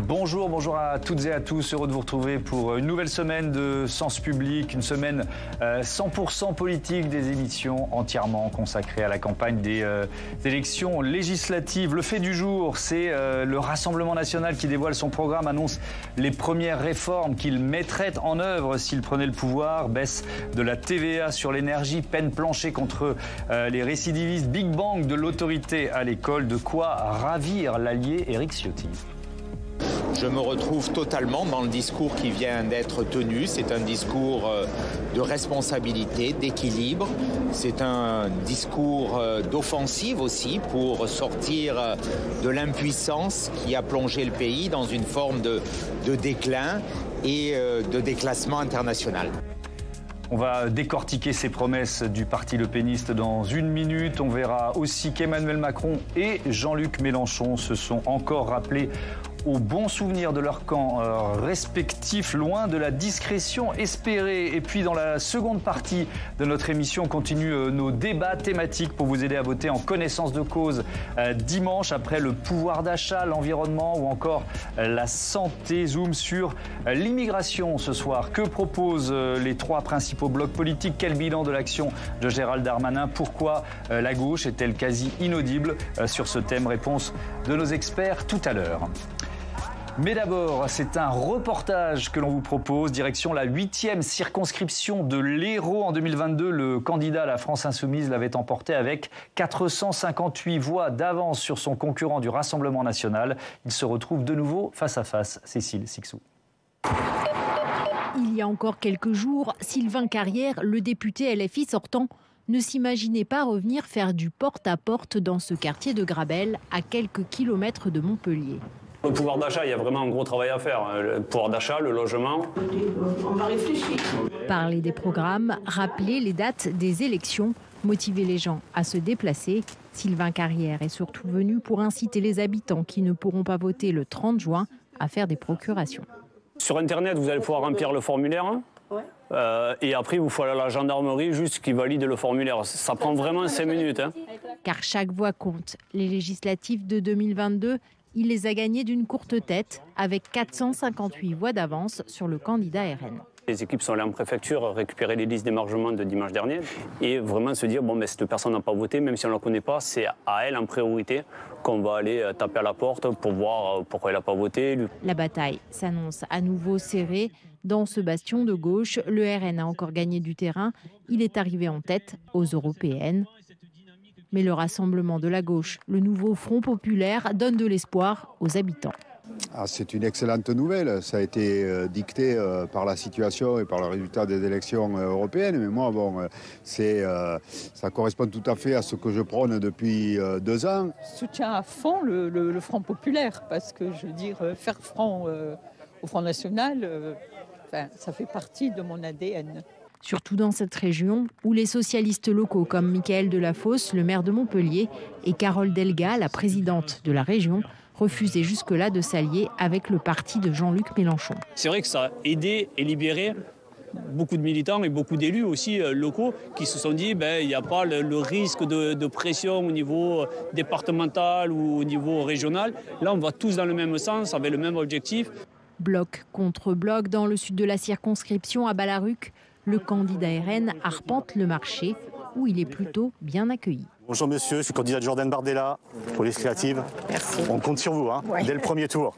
Bonjour, bonjour à toutes et à tous. Heureux de vous retrouver pour une nouvelle semaine de Sens Public, une semaine 100% politique, des émissions entièrement consacrées à la campagne des élections législatives. Le fait du jour, c'est le Rassemblement national qui dévoile son programme, annonce les premières réformes qu'il mettrait en œuvre s'il prenait le pouvoir. Baisse de la TVA sur l'énergie, peine planchée contre les récidivistes, Big Bang de l'autorité à l'école. De quoi ravir l'allié Éric Ciotti. Je me retrouve totalement dans le discours qui vient d'être tenu. C'est un discours de responsabilité, d'équilibre. C'est un discours d'offensive aussi pour sortir de l'impuissance qui a plongé le pays dans une forme de déclin et de déclassement international. On va décortiquer ces promesses du parti Le Peniste dans une minute. On verra aussi qu'Emmanuel Macron et Jean-Luc Mélenchon se sont encore rappelés au bon souvenir de leur camp respectif, loin de la discrétion espérée. Et puis dans la seconde partie de notre émission, on continue nos débats thématiques pour vous aider à voter en connaissance de cause dimanche, après le pouvoir d'achat, l'environnement ou encore la santé. Zoom sur l'immigration ce soir. Que proposent les trois principaux blocs politiques? Quel bilan de l'action de Gérald Darmanin? Pourquoi la gauche est-elle quasi inaudible sur ce thème? Réponse de nos experts tout à l'heure. Mais d'abord, c'est un reportage que l'on vous propose, direction la 8e circonscription de l'Hérault. En 2022, le candidat à la France Insoumise l'avait emporté avec 458 voix d'avance sur son concurrent du Rassemblement national. Il se retrouve de nouveau face à face. Cécile Sixou. Il y a encore quelques jours, Sylvain Carrière, le député LFI sortant, ne s'imaginait pas revenir faire du porte-à-porte dans ce quartier de Grabel, à quelques kilomètres de Montpellier. Le pouvoir d'achat, il y a vraiment un gros travail à faire. Le pouvoir d'achat, le logement. On va réfléchir. Parler des programmes, rappeler les dates des élections, motiver les gens à se déplacer. Sylvain Carrière est surtout venu pour inciter les habitants qui ne pourront pas voter le 30 juin à faire des procurations. Sur Internet, vous allez pouvoir remplir le formulaire. Et après, il vous faut aller à la gendarmerie juste qui valide le formulaire. Ça prend vraiment 5 minutes. Car chaque voix compte. Les législatives de 2022, il les a gagnées d'une courte tête, avec 458 voix d'avance sur le candidat RN. Les équipes sont allées en préfecture récupérer les listes d'émargement de dimanche dernier et vraiment se dire, cette personne n'a pas voté, même si on ne la connaît pas, c'est à elle en priorité qu'on va aller taper à la porte pour voir pourquoi elle n'a pas voté. La bataille s'annonce à nouveau serrée. Dans ce bastion de gauche, le RN a encore gagné du terrain. Il est arrivé en tête aux européennes. Mais le rassemblement de la gauche, le nouveau Front populaire, donne de l'espoir aux habitants. C'est une excellente nouvelle. Ça a été dicté par la situation et par le résultat des élections européennes. Mais moi, ça correspond tout à fait à ce que je prône depuis 2 ans. Je soutiens à fond le Front populaire parce que, faire front au Front national, ça fait partie de mon ADN. Surtout dans cette région où les socialistes locaux comme Michael Delafosse, le maire de Montpellier, et Carole Delga, la présidente de la région, refusaient jusque-là de s'allier avec le parti de Jean-Luc Mélenchon. C'est vrai que ça a aidé et libéré beaucoup de militants et beaucoup d'élus aussi locaux qui se sont dit il n'y a pas le risque de pression au niveau départemental ou au niveau régional. Là, on va tous dans le même sens, avec le même objectif. Bloc contre bloc dans le sud de la circonscription à Ballaruc, le candidat RN arpente le marché où il est plutôt bien accueilli. Bonjour monsieur, je suis candidat de Jordan Bardella pour les législatives. Merci. On compte sur vous, dès le premier tour.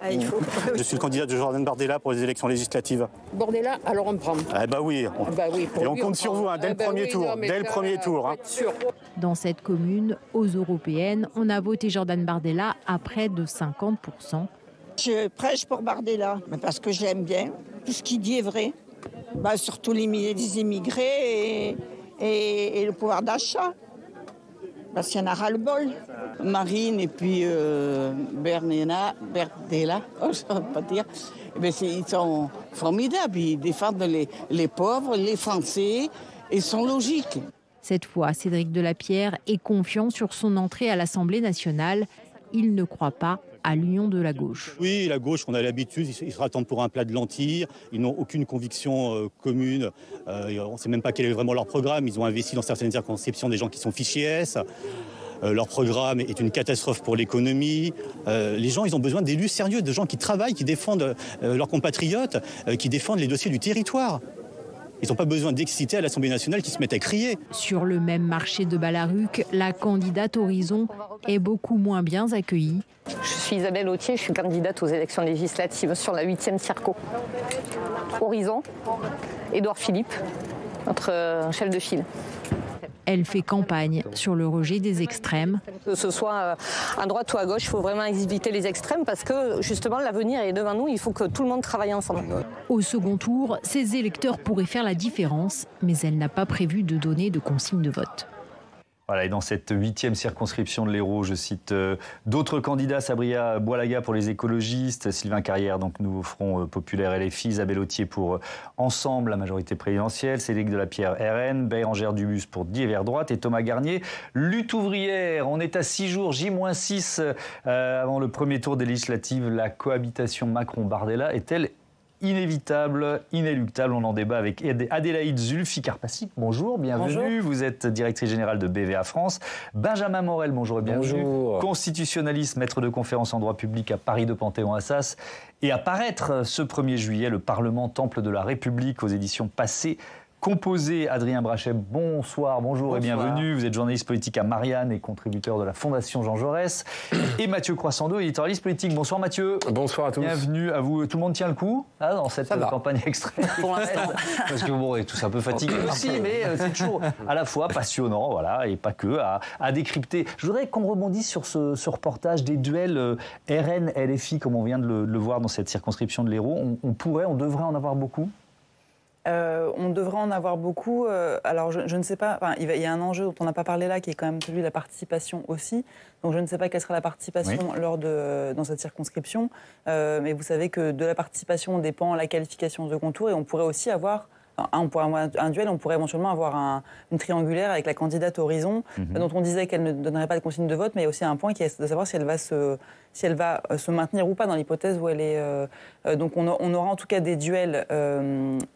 Je suis le candidat de Jordan Bardella pour les élections législatives. Bardella, alors on prend. Oui. Et on compte sur vous, dès le premier tour. Dès le premier tour. Dans cette commune, aux européennes, on a voté Jordan Bardella à près de 50%. Je prêche pour Bardella, parce que je l'aime bien. Tout ce qu'il dit est vrai. Surtout les immigrés et le pouvoir d'achat. Parce qu'il y en a ras-le-bol. Marine et puis Bardella, je ne sais pas dire. Ils sont formidables. Ils défendent les pauvres, les Français. Ils sont logiques. Cette fois, Cédric Delapierre est confiant sur son entrée à l'Assemblée nationale. Il ne croit pas à l'union de la gauche. Oui, la gauche, on a l'habitude, ils se rattendent pour un plat de lentilles, ils n'ont aucune conviction commune, on ne sait même pas quel est vraiment leur programme, ils ont investi dans certaines circonscriptions des gens qui sont fichés S. leur programme est une catastrophe pour l'économie. Les gens, ils ont besoin d'élus sérieux, de gens qui travaillent, qui défendent leurs compatriotes, qui défendent les dossiers du territoire. Ils n'ont pas besoin d'exciter à l'Assemblée nationale qui se mettent à crier. Sur le même marché de Ballaruc, la candidate Horizon est beaucoup moins bien accueillie. Je suis Isabelle Autier, je suis candidate aux élections législatives sur la 8e circo. Horizon, Édouard Philippe, notre chef de file. Elle fait campagne sur le rejet des extrêmes. Que ce soit à droite ou à gauche, il faut vraiment éviter les extrêmes parce que justement l'avenir est devant nous, il faut que tout le monde travaille ensemble. Au second tour, ces électeurs pourraient faire la différence, mais elle n'a pas prévu de donner de consigne de vote. Voilà, et dans cette 8e circonscription de l'Hérault, je cite d'autres candidats, Sabria Boalaga pour les écologistes, Sylvain Carrière, donc Nouveau Front Populaire LFI, Isabelle Autier pour Ensemble, la majorité présidentielle, Cédric Delapierre RN, Bérengère Dubus pour Divers Droite et Thomas Garnier, Lutte ouvrière. On est à 6 jours, J-6 avant le premier tour des législatives. La cohabitation Macron-Bardella est-elle inévitable, inéluctable? On en débat avec Adélaïde Zulfi-Karpacik. Bonjour, bienvenue. Bonjour. Vous êtes directrice générale de BVA France. Benjamin Morel, bonjour et bienvenue. Bonjour. Constitutionnaliste, maître de conférence en droit public à Paris de Panthéon-Assas. Et à paraître ce 1er juillet, le Parlement Temple de la République aux éditions Passé. Composé, Adrien Brachet, bonsoir, bonjour et bienvenue. Vous êtes journaliste politique à Marianne et contributeur de la Fondation Jean Jaurès. Et Mathieu Croissando, éditorialiste politique. Bonsoir Mathieu. Bonsoir à tous. Bienvenue à vous. Tout le monde tient le coup dans cette campagne extrême. Pour l'instant. Parce que bon, on est tous un peu fatigués aussi, mais c'est toujours à la fois passionnant, voilà, et pas que, à décrypter. Je voudrais qu'on rebondisse sur ce reportage des duels RN-LFI, comme on vient de le voir dans cette circonscription de l'Hérault. On devrait en avoir beaucoup. On devrait en avoir beaucoup. Alors, je ne sais pas. Enfin, il y a un enjeu dont on n'a pas parlé là, qui est quand même celui de la participation aussi. Donc, je ne sais pas quelle sera la participation dans cette circonscription. Mais vous savez que de la participation dépend la qualification de second tour. Et on pourrait aussi avoir on pourrait avoir un duel, on pourrait éventuellement avoir une triangulaire avec la candidate Horizon, dont on disait qu'elle ne donnerait pas de consigne de vote, mais il y a aussi un point qui est de savoir si elle va se maintenir ou pas dans l'hypothèse où elle est. Donc on aura en tout cas des duels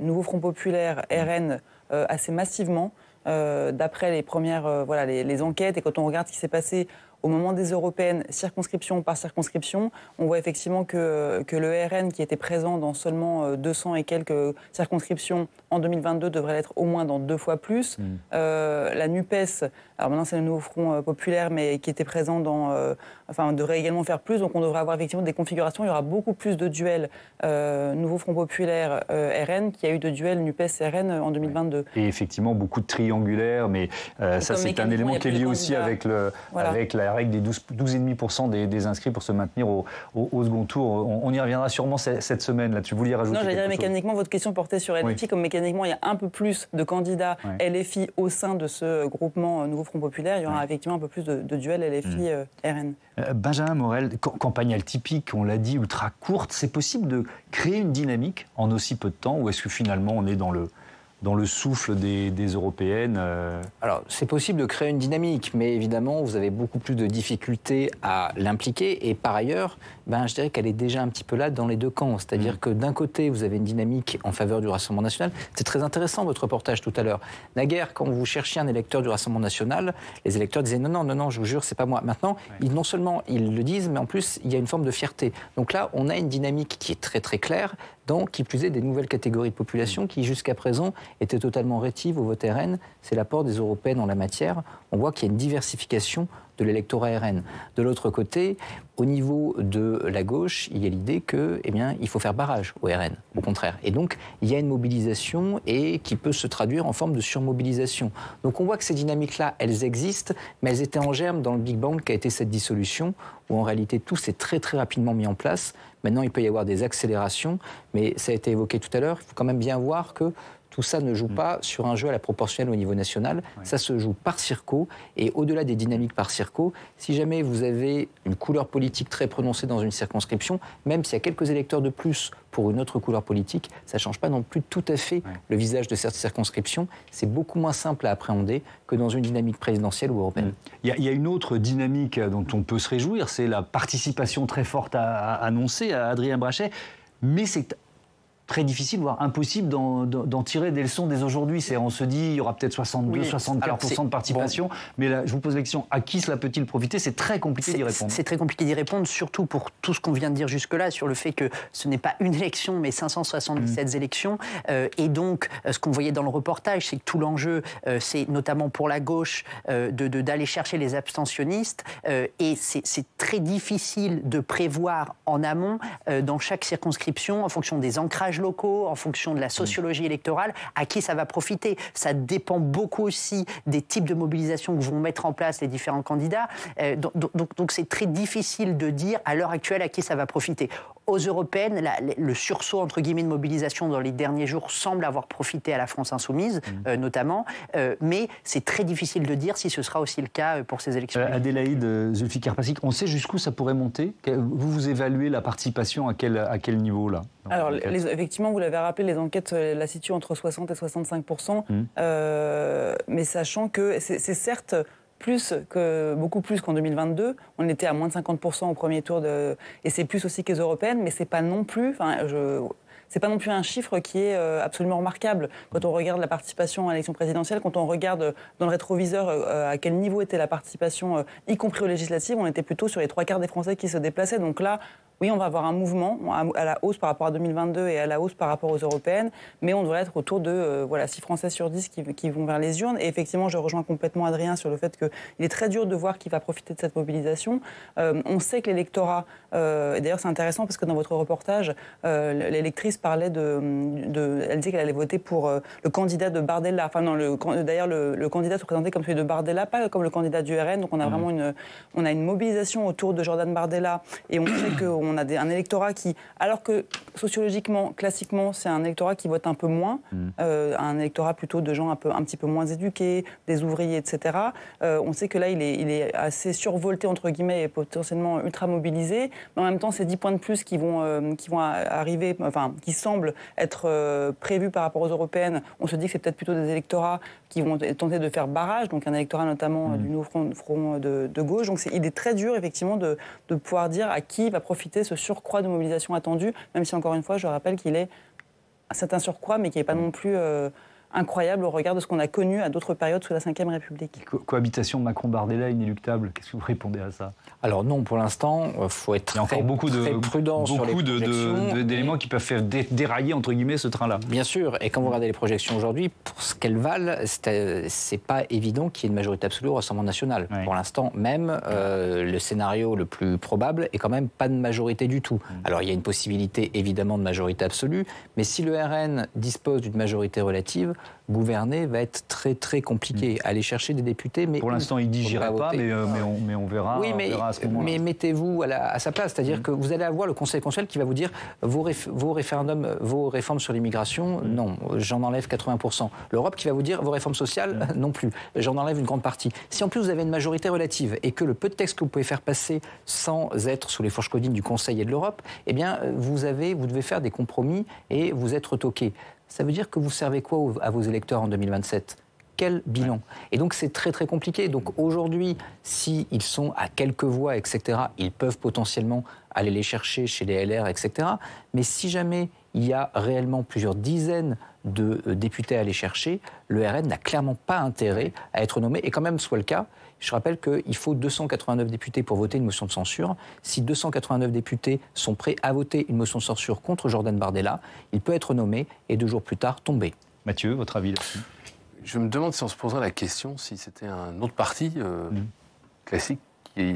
Nouveau Front Populaire, RN, assez massivement, d'après les premières les enquêtes, et quand on regarde ce qui s'est passé au moment des européennes, circonscription par circonscription, on voit effectivement que le RN, qui était présent dans seulement 200 et quelques circonscriptions en 2022, devrait l'être au moins dans 2 fois plus. La NUPES, alors maintenant c'est le Nouveau Front Populaire, mais qui était présent devrait également faire plus. Donc on devrait avoir effectivement des configurations. Il y aura beaucoup plus de duels Nouveau Front Populaire RN qu'il y a eu de duels NUPES-RN en 2022. Et effectivement, beaucoup de triangulaires, mais ça c'est un élément qui est lié aussi avec la règle des 12,5% des inscrits pour se maintenir au second tour. On y reviendra sûrement cette semaine. Là, tu voulais rajouter quelque chose? Non, j'allais dire mécaniquement, votre question portait sur LFI, comme mécaniquement il y a un peu plus de candidats LFI au sein de ce groupement Nouveau Front Populaire, il y aura effectivement un peu plus de duels LFI-RN. Benjamin Morel, campagne atypique, on l'a dit, ultra courte, c'est possible de créer une dynamique en aussi peu de temps, ou est-ce que finalement on est dans le souffle des européennes? Alors, c'est possible de créer une dynamique, mais évidemment, vous avez beaucoup plus de difficultés à l'impliquer. Et par ailleurs, je dirais qu'elle est déjà un petit peu là dans les deux camps. C'est-à-dire que d'un côté, vous avez une dynamique en faveur du Rassemblement national. C'est très intéressant, votre reportage tout à l'heure. Naguère, quand vous cherchiez un électeur du Rassemblement national, les électeurs disaient non, je vous jure, c'est pas moi. Maintenant, non seulement ils le disent, mais en plus, il y a une forme de fierté. Donc là, on a une dynamique qui est très très claire, dans, qui plus est, des nouvelles catégories de population qui, jusqu'à présent, étaient totalement rétives au vote RN. C'est l'apport des européennes en la matière. On voit qu'il y a une diversification de l'électorat RN. De l'autre côté, au niveau de la gauche, il y a l'idée que, il faut faire barrage au RN, au contraire. Et donc, il y a une mobilisation et qui peut se traduire en forme de surmobilisation. Donc, on voit que ces dynamiques-là, elles existent, mais elles étaient en germe dans le Big Bang qui a été cette dissolution, où en réalité tout s'est très très rapidement mis en place. Maintenant, il peut y avoir des accélérations, mais ça a été évoqué tout à l'heure. Il faut quand même bien voir que tout ça ne joue pas sur un jeu à la proportionnelle au niveau national. Ça se joue par circo. Et au-delà des dynamiques par circo, si jamais vous avez une couleur politique très prononcée dans une circonscription, même s'il y a quelques électeurs de plus pour une autre couleur politique, ça ne change pas non plus tout à fait le visage de cette circonscription. C'est beaucoup moins simple à appréhender que dans une dynamique présidentielle ou européenne. Il y a une autre dynamique dont on peut se réjouir, c'est la participation très forte annoncée à Adrien Brachet. Mais c'est très difficile, voire impossible d'en tirer des leçons dès aujourd'hui. On se dit, il y aura peut-être 62-64% de participation, mais là, je vous pose la question, à qui cela peut-il profiter? C'est très compliqué d'y répondre. C'est très compliqué d'y répondre, surtout pour tout ce qu'on vient de dire jusque-là, sur le fait que ce n'est pas une élection, mais 577 élections. Et donc, ce qu'on voyait dans le reportage, c'est que tout l'enjeu, c'est notamment pour la gauche, d'aller chercher les abstentionnistes. Et c'est très difficile de prévoir en amont, dans chaque circonscription, en fonction des ancrages locaux, en fonction de la sociologie électorale, à qui ça va profiter. Ça dépend beaucoup aussi des types de mobilisation que vont mettre en place les différents candidats. Donc c'est très difficile de dire à l'heure actuelle à qui ça va profiter. Aux européennes, le sursaut entre guillemets de mobilisation dans les derniers jours semble avoir profité à la France insoumise, notamment, mais c'est très difficile de dire si ce sera aussi le cas pour ces élections. Adélaïde Zulfikar-Pasik, on sait jusqu'où ça pourrait monter? Vous évaluez la participation à quel niveau là? Alors, effectivement, vous l'avez rappelé, les enquêtes la situent entre 60 et 65%, mais sachant que c'est certes beaucoup plus qu'en 2022. On était à moins de 50% au premier tour, et c'est plus aussi que les européennes, mais c'est pas non plus... C'est pas non plus un chiffre qui est absolument remarquable. Quand on regarde la participation à l'élection présidentielle, quand on regarde dans le rétroviseur à quel niveau était la participation, y compris aux législatives, on était plutôt sur les 3/4 des Français qui se déplaçaient. Donc là, oui, on va avoir un mouvement à la hausse par rapport à 2022 et à la hausse par rapport aux européennes, mais on devrait être autour de 6 Français sur 10 qui vont vers les urnes. Et effectivement, je rejoins complètement Adrien sur le fait qu'il est très dur de voir qui va profiter de cette mobilisation. On sait que l'électorat, et d'ailleurs c'est intéressant parce que dans votre reportage, l'électrice parlait elle disait qu'elle allait voter pour le candidat de Bardella. Enfin non, d'ailleurs le candidat se présentait comme celui de Bardella, pas comme le candidat du RN. Donc on a vraiment une mobilisation autour de Jordan Bardella, et on sait qu'on a un électorat qui, alors que sociologiquement, classiquement, c'est un électorat qui vote un peu moins, un électorat plutôt de gens un petit peu moins éduqués, des ouvriers, etc. On sait que là, il est assez survolté, entre guillemets, et potentiellement ultra mobilisé. Mais en même temps, ces 10 points de plus qui vont arriver, qui semblent être prévus par rapport aux européennes, on se dit que c'est peut-être plutôt des électorats qui vont tenter de faire barrage, donc un électorat notamment du nouveau front de gauche. Donc il est très dur, effectivement, de pouvoir dire à qui va profiter ce surcroît de mobilisation attendu, même si, encore une fois, je rappelle c'est un surcroît, mais qui n'est pas non plus incroyable au regard de ce qu'on a connu à d'autres périodes sous la Ve République. Cohabitation Macron-Bardella inéluctable, qu'est-ce que vous répondez à ça? Alors non, pour l'instant, il faut être très prudent sur les projections. Beaucoup d'éléments qui peuvent faire dérailler, entre guillemets, ce train-là. Bien sûr, et quand vous regardez les projections aujourd'hui, pour ce qu'elles valent, c'est pas évident qu'il y ait une majorité absolue au Rassemblement national. Oui. Pour l'instant, même, le scénario le plus probable est quand même pas de majorité du tout. Alors il y a une possibilité, évidemment, de majorité absolue, mais si le RN dispose d'une majorité relative, gouverner va être très très compliqué. Aller chercher des députés, mais... Pour l'instant, il dit « j'irai pas », mais on verra, oui, on verra à ce moment-là. Mais mettez-vous à sa place, c'est-à-dire que vous allez avoir le Conseil constitutionnel qui va vous dire vos référendums, vos réformes sur l'immigration, non, j'en enlève 80%. L'Europe qui va vous dire vos réformes sociales, non plus, j'en enlève une grande partie. Si en plus vous avez une majorité relative et que le peu de textes que vous pouvez faire passer sans être sous les fourches codines du Conseil et de l'Europe, eh bien vous devez faire des compromis et vous êtes toqué. Ça veut dire que vous servez quoi à vos électeurs en 2027 ? Quel bilan ? Et donc c'est très très compliqué. Donc aujourd'hui, s'ils sont à quelques voix, etc., ils peuvent potentiellement aller les chercher chez les LR, etc. Mais si jamais il y a réellement plusieurs dizaines de députés à aller chercher, le RN n'a clairement pas intérêt à être nommé. Et quand même soit le cas, je rappelle qu'il faut 289 députés pour voter une motion de censure. Si 289 députés sont prêts à voter une motion de censure contre Jordan Bardella, il peut être nommé et 2 jours plus tard tomber. Mathieu, votre avis là-dessus ? Je me demande si on se poserait la question si c'était un autre parti classique qui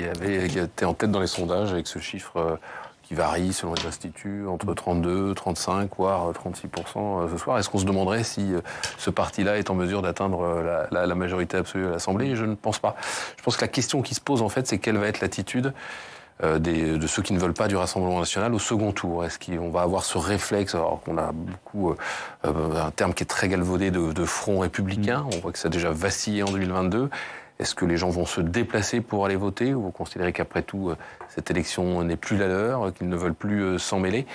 était en tête dans les sondages avec ce chiffre qui varie selon les instituts, entre 32, 35, voire 36% ce soir. Est-ce qu'on se demanderait si ce parti-là est en mesure d'atteindre la majorité absolue à l'Assemblée ? Je ne pense pas. Je pense que la question qui se pose, en fait, c'est quelle va être l'attitude de ceux qui ne veulent pas du Rassemblement national au second tour. Est-ce qu'on va avoir ce réflexe, alors qu'on a beaucoup, un terme qui est très galvaudé de front républicain, on voit que ça a déjà vacillé en 2022. Est-ce que les gens vont se déplacer pour aller voter, ou vous considérez qu'après tout, cette élection n'est plus la leur, qu'ils ne veulent plus s'en mêler ?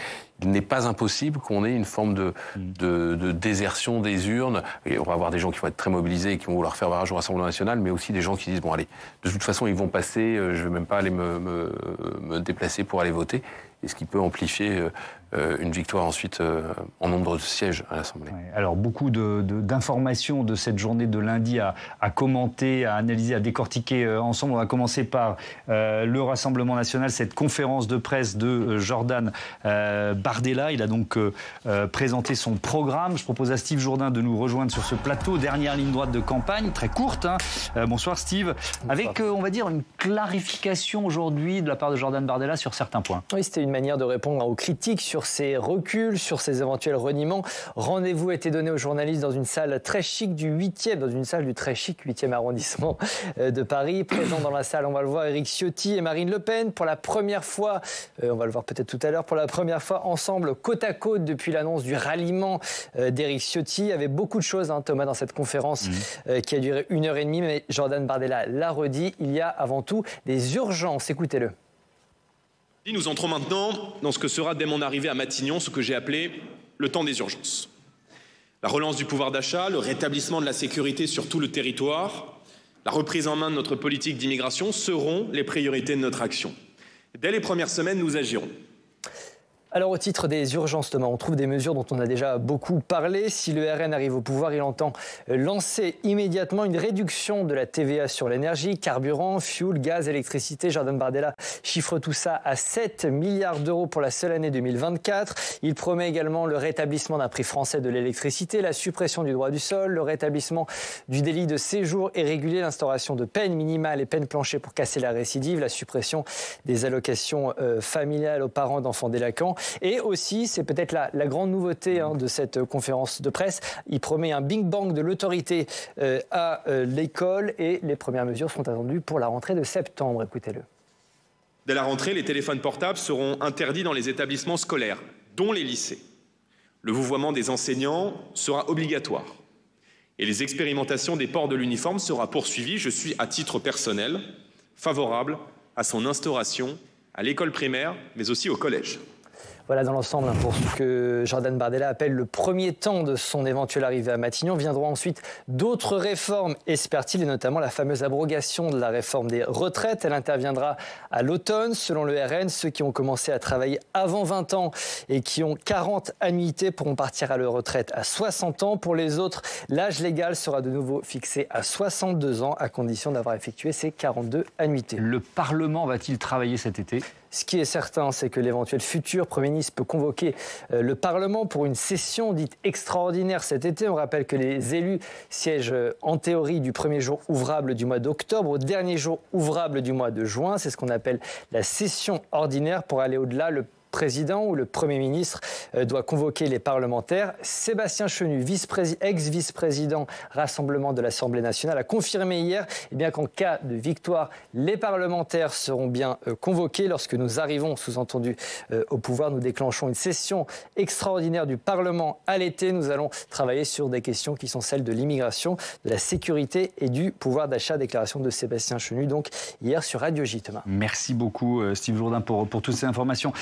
Il n'est pas impossible qu'on ait une forme de désertion des urnes. Et on va avoir des gens qui vont être très mobilisés et qui vont vouloir faire barrage au Rassemblement national, mais aussi des gens qui disent, bon allez, de toute façon ils vont passer, je ne vais même pas aller me déplacer pour aller voter. Et ce qui peut amplifier une victoire ensuite en nombre de sièges à l'Assemblée. Ouais, alors beaucoup d'informations de cette journée de lundi à commenter, à analyser, à décortiquer ensemble. On va commencer par le Rassemblement national, cette conférence de presse de Jordan Bardella. Il a donc présenté son programme. Je propose à Steve Jourdain de nous rejoindre sur ce plateau. Dernière ligne droite de campagne, très courte. Bonsoir Steve. Bonsoir. Avec, on va dire, une clarification aujourd'hui de la part de Jordan Bardella sur certains points. Oui, c'était une manière de répondre aux critiques sur ses reculs, sur ses éventuels reniements. Rendez-vous a été donné aux journalistes dans une salle très chic du 8e arrondissement de Paris. Présent dans la salle, on va le voir, Éric Ciotti et Marine Le Pen. Pour la première fois, on va le voir peut-être tout à l'heure, pour la première fois ensemble, côte à côte, depuis l'annonce du ralliement d'Éric Ciotti. Il y avait beaucoup de choses, Thomas, dans cette conférence qui a duré 1h30, mais Jordan Bardella l'a redit, il y a avant tout des urgences. Écoutez-le. Nous entrons maintenant dans ce que sera dès mon arrivée à Matignon ce que j'ai appelé le temps des urgences. La relance du pouvoir d'achat, le rétablissement de la sécurité sur tout le territoire, la reprise en main de notre politique d'immigration seront les priorités de notre action. Dès les premières semaines, nous agirons. Alors au titre des urgences, Thomas, on trouve des mesures dont on a déjà beaucoup parlé. Si le RN arrive au pouvoir, il entend lancer immédiatement une réduction de la TVA sur l'énergie, carburant, fuel, gaz, électricité. Jordan Bardella chiffre tout ça à 7 milliards d'euros pour la seule année 2024. Il promet également le rétablissement d'un prix français de l'électricité, la suppression du droit du sol, le rétablissement du délit de séjour irrégulier, l'instauration de peines minimales et peines planchées pour casser la récidive, la suppression des allocations familiales aux parents d'enfants délinquants. Et aussi, c'est peut-être la grande nouveauté de cette conférence de presse, il promet un Big Bang de l'autorité à l'école et les premières mesures sont attendues pour la rentrée de septembre. Écoutez-le. Dès la rentrée, les téléphones portables seront interdits dans les établissements scolaires, dont les lycées. Le vouvoiement des enseignants sera obligatoire. Et les expérimentations des ports de l'uniforme sera poursuivies. Je suis, à titre personnel, favorable à son instauration à l'école primaire, mais aussi au collège. Voilà dans l'ensemble pour ce que Jordan Bardella appelle le premier temps de son éventuelle arrivée à Matignon. Viendront ensuite d'autres réformes, espère-t-il, et notamment la fameuse abrogation de la réforme des retraites. Elle interviendra à l'automne. Selon le RN, ceux qui ont commencé à travailler avant 20 ans et qui ont 40 annuités pourront partir à leur retraite à 60 ans. Pour les autres, l'âge légal sera de nouveau fixé à 62 ans à condition d'avoir effectué ces 42 annuités. Le Parlement va-t-il travailler cet été ? Ce qui est certain, c'est que l'éventuel futur Premier ministre peut convoquer le Parlement pour une session dite extraordinaire cet été. On rappelle que les élus siègent en théorie du premier jour ouvrable du mois d'octobre au dernier jour ouvrable du mois de juin. C'est ce qu'on appelle la session ordinaire. Pour aller au-delà, le président ou le Premier ministre doit convoquer les parlementaires. Sébastien Chenu, ex-vice-président Rassemblement de l'Assemblée nationale, a confirmé hier qu'en cas de victoire, les parlementaires seront bien convoqués. Lorsque nous arrivons, sous-entendu, au pouvoir, nous déclenchons une session extraordinaire du Parlement à l'été. Nous allons travailler sur des questions qui sont celles de l'immigration, de la sécurité et du pouvoir d'achat. Déclaration de Sébastien Chenu, donc hier sur Radio J. Thomas. Merci beaucoup Steve Jourdain pour toutes ces informations.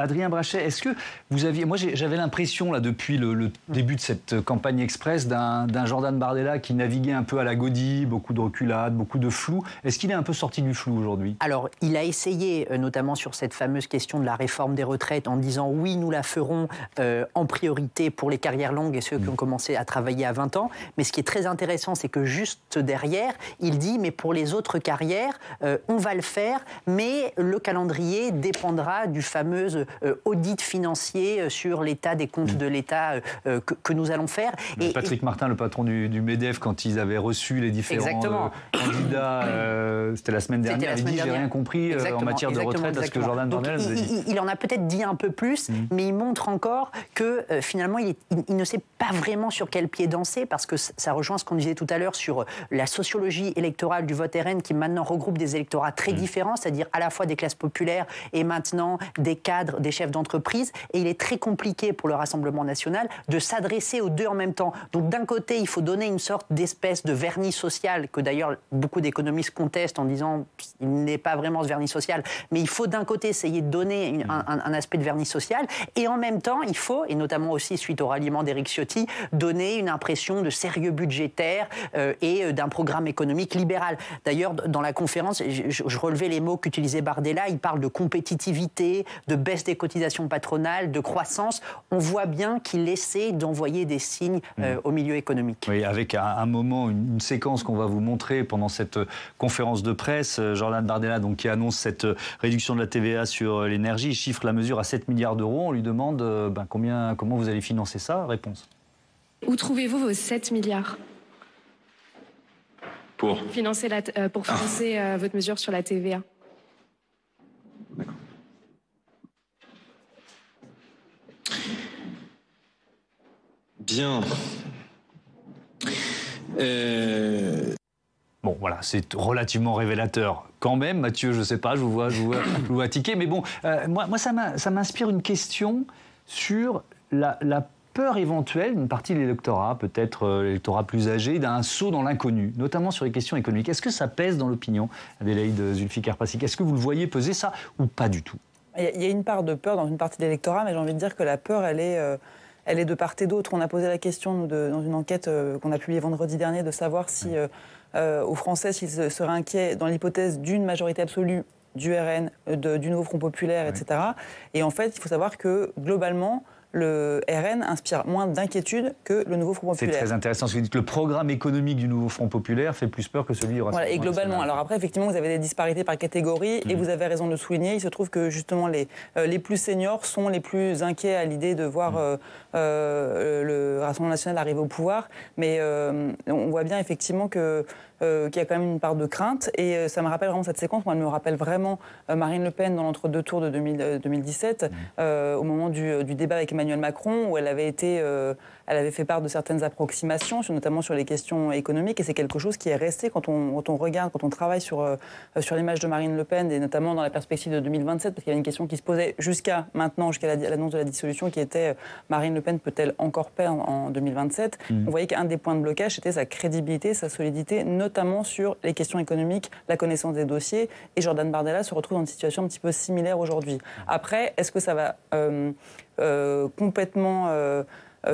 Adrien Brachet, est-ce que vous aviez... Moi, j'avais l'impression, là, depuis le début de cette campagne express, d'un Jordan Bardella qui naviguait un peu à la godille, beaucoup de reculades, beaucoup de flou. Est-ce qu'il est un peu sorti du flou aujourd'hui ? Alors, il a essayé, notamment sur cette fameuse question de la réforme des retraites, en disant oui, nous la ferons en priorité pour les carrières longues et ceux qui ont commencé à travailler à 20 ans. Mais ce qui est très intéressant, c'est que juste derrière, il dit mais pour les autres carrières, on va le faire, mais le calendrier dépendra du fameux audit financier sur l'état des comptes de l'État que nous allons faire. Patrick Martin, le patron du MEDEF, quand ils avaient reçu les différents candidats, c'était la semaine dernière, il dit j'ai rien compris en matière de retraite parce que Jordan Bardella nous a dit. Il en a peut-être dit un peu plus, mais il montre encore que finalement il ne sait pas vraiment sur quel pied danser parce que ça rejoint ce qu'on disait tout à l'heure sur la sociologie électorale du vote RN qui maintenant regroupe des électorats très différents, c'est-à-dire à la fois des classes populaires et maintenant des cadres, des chefs d'entreprise, et il est très compliqué pour le Rassemblement national de s'adresser aux deux en même temps. Donc d'un côté, il faut donner une sorte d'espèce de vernis social, que d'ailleurs beaucoup d'économistes contestent en disant il n'est pas vraiment ce vernis social, mais il faut d'un côté essayer de donner un aspect de vernis social, et en même temps, il faut, et notamment aussi suite au ralliement d'Éric Ciotti, donner une impression de sérieux budgétaire et d'un programme économique libéral. D'ailleurs, dans la conférence, je relevais les mots qu'utilisait Bardella, il parle de compétitivité, de baisse des cotisations patronales, de croissance. On voit bien qu'il essaie d'envoyer des signes au milieu économique. Oui, avec un moment, une séquence qu'on va vous montrer pendant cette conférence de presse. Jordan Bardella, donc, qui annonce cette réduction de la TVA sur l'énergie, chiffre la mesure à 7 milliards d'euros. On lui demande comment vous allez financer ça. Réponse. Où trouvez-vous vos 7 milliards pour financer, votre mesure sur la TVA? D'accord. Bien. Bon, voilà, c'est relativement révélateur. Quand même, Mathieu, je ne sais pas, je vous vois tiquer. Mais bon, moi ça m'inspire une question sur la peur éventuelle d'une partie de l'électorat, peut-être l'électorat plus âgé, d'un saut dans l'inconnu, notamment sur les questions économiques. Est-ce que ça pèse dans l'opinion, Adélaïde Zulfikar-Pacik? Est-ce que vous le voyez peser ça ou pas du tout? Il y a une part de peur dans une partie de l'électorat, mais j'ai envie de dire que la peur, elle est de part et d'autre. On a posé la question dans une enquête qu'on a publiée vendredi dernier de savoir si aux Français s'ils seraient inquiets dans l'hypothèse d'une majorité absolue du RN, du nouveau Front populaire, etc. Et en fait, il faut savoir que globalement, le RN inspire moins d'inquiétude que le nouveau Front populaire. C'est très intéressant, ce que vous dites. Le programme économique du nouveau Front populaire fait plus peur que celui du Rassemblement national. Et globalement, alors après, effectivement, vous avez des disparités par catégorie, et vous avez raison de le souligner. Il se trouve que justement, les plus seniors sont les plus inquiets à l'idée de voir le Rassemblement national arriver au pouvoir. Mais on voit bien effectivement qu'il y a quand même une part de crainte, et ça me rappelle vraiment cette séquence. Moi, elle me rappelle vraiment Marine Le Pen dans l'entre-deux tours de 2017, au moment du débat avec Emmanuel Macron, où elle avait fait part de certaines approximations, notamment sur les questions économiques, et c'est quelque chose qui est resté quand on regarde, quand on travaille sur l'image de Marine Le Pen, et notamment dans la perspective de 2027, parce qu'il y a une question qui se posait jusqu'à maintenant, jusqu'à l'annonce de la dissolution, qui était Marine Le Pen peut-elle encore perdre en 2027 On voyait qu'un des points de blocage, c'était sa crédibilité, sa solidité, notamment sur les questions économiques, la connaissance des dossiers, et Jordan Bardella se retrouve dans une situation un petit peu similaire aujourd'hui. Après, est-ce que ça va complètement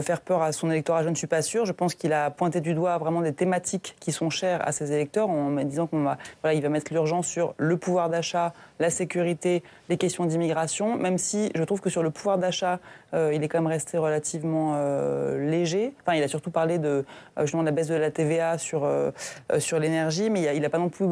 faire peur à son électorat? Je ne suis pas sûre. Je pense qu'il a pointé du doigt vraiment des thématiques qui sont chères à ses électeurs, en disant qu'il va mettre l'urgence sur le pouvoir d'achat, la sécurité, les questions d'immigration, même si je trouve que sur le pouvoir d'achat, il est quand même resté relativement léger. Enfin, il a surtout parlé de la baisse de la TVA sur l'énergie, mais il n'a pas non plus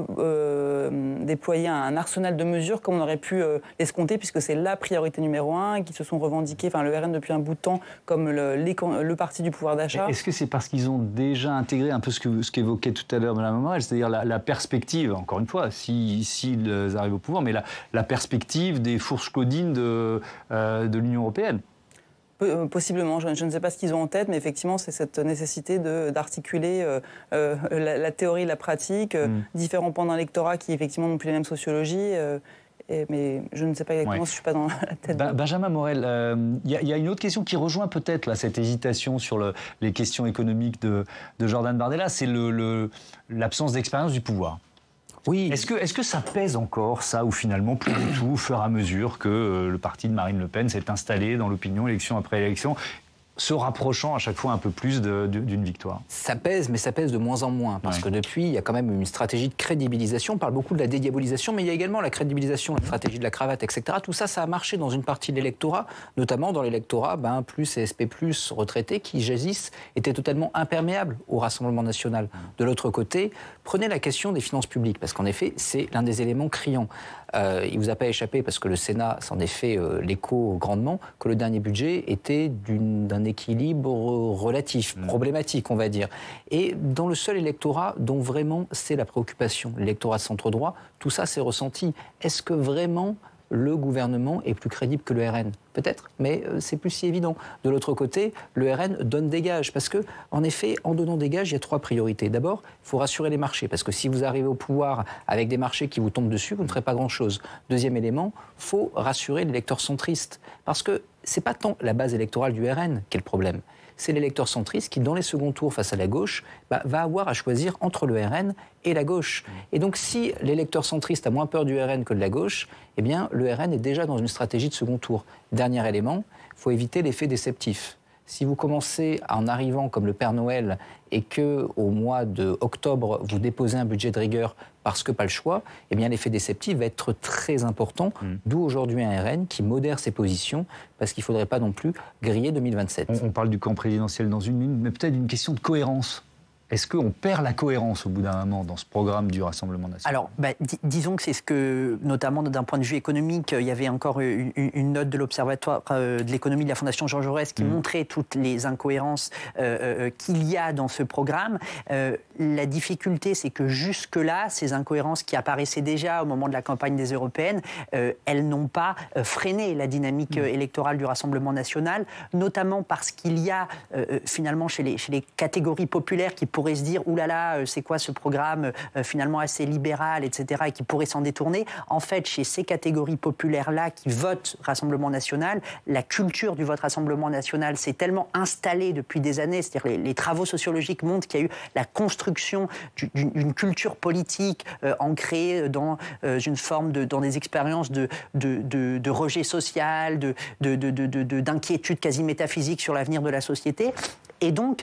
déployé un arsenal de mesures comme on aurait pu l'escompter, puisque c'est la priorité numéro 1, qui se sont revendiqués, le RN depuis un bout de temps, comme le parti du pouvoir d'achat. Est-ce que c'est parce qu'ils ont déjà intégré un peu ce qu'évoquait tout à l'heure Mme Morel, c'est-à-dire la perspective, encore une fois, s'ils arrivent au pouvoir, mais la perspective des fourches codines de l'Union européenne? Possiblement, je ne sais pas ce qu'ils ont en tête, mais effectivement, c'est cette nécessité d'articuler la théorie et la pratique, différents pans d'un électorat qui, effectivement, n'ont plus les mêmes sociologies. Mais je ne sais pas exactement si je ne suis pas dans la tête. Benjamin Morel, il y a une autre question qui rejoint peut-être là, cette hésitation sur les questions économiques de Jordan Bardella, c'est l'absence d'expérience du pouvoir. Oui. Est-ce que ça pèse encore, ça, ou finalement plus du tout, au fur et à mesure que le parti de Marine Le Pen s'est installé dans l'opinion, élection après élection, se rapprochant à chaque fois un peu plus d'une victoire? Ça pèse, mais ça pèse de moins en moins, parce que depuis, il y a quand même une stratégie de crédibilisation. On parle beaucoup de la dédiabolisation, mais il y a également la crédibilisation, la stratégie de la cravate, etc. Tout ça, ça a marché dans une partie de l'électorat, notamment dans l'électorat plus et SP+, retraités, qui, jadis, étaient totalement imperméables au Rassemblement national. De l'autre côté, prenez la question des finances publiques, parce qu'en effet, c'est l'un des éléments criants. Il ne vous a pas échappé, parce que le Sénat s'en est fait l'écho grandement, que le dernier budget était d'un équilibre relatif, problématique, on va dire. Et dans le seul électorat dont vraiment c'est la préoccupation, l'électorat de centre-droit, tout ça s'est ressenti. Est-ce que vraiment le gouvernement est plus crédible que le RN? Peut-être, mais c'est plus si évident. De l'autre côté, le RN donne des gages, parce que, en effet, en donnant des gages, il y a 3 priorités. D'abord, il faut rassurer les marchés, parce que si vous arrivez au pouvoir avec des marchés qui vous tombent dessus, vous ne ferez pas grand-chose. Deuxième élément, il faut rassurer l'électeur centriste, parce que c'est pas tant la base électorale du RN qui est le problème. C'est l'électeur centriste qui, dans les seconds tours face à la gauche, va avoir à choisir entre le RN et la gauche. Et donc, si l'électeur centriste a moins peur du RN que de la gauche, eh bien, le RN est déjà dans une stratégie de second tour. Dernier élément, il faut éviter l'effet déceptif. Si vous commencez en arrivant comme le Père Noël et qu'au mois d'octobre, vous déposez un budget de rigueur parce que pas le choix, eh bien l'effet déceptif va être très important. D'où aujourd'hui un RN qui modère ses positions parce qu'il ne faudrait pas non plus griller 2027. On parle du camp présidentiel dans une minute, mais peut-être une question de cohérence. Est-ce qu'on perd la cohérence au bout d'un moment dans ce programme du Rassemblement national ? Alors, disons que c'est ce que, notamment d'un point de vue économique, il y avait encore une note de l'Observatoire de l'économie de la Fondation Jean Jaurès qui montrait toutes les incohérences qu'il y a dans ce programme. La difficulté, c'est que jusque-là, ces incohérences qui apparaissaient déjà au moment de la campagne des européennes, elles n'ont pas freiné la dynamique électorale du Rassemblement national, notamment parce qu'il y a finalement chez les catégories populaires qui pourraient se dire « oulala, c'est quoi ce programme finalement assez libéral, etc. » et qui pourraient s'en détourner. En fait, chez ces catégories populaires-là qui votent Rassemblement national, la culture du vote Rassemblement national s'est tellement installée depuis des années, c'est-à-dire les travaux sociologiques montrent qu'il y a eu la construction d'une culture politique ancrée dans une forme dans des expériences de rejet social, d'inquiétude quasi métaphysique sur l'avenir de la société. Et donc,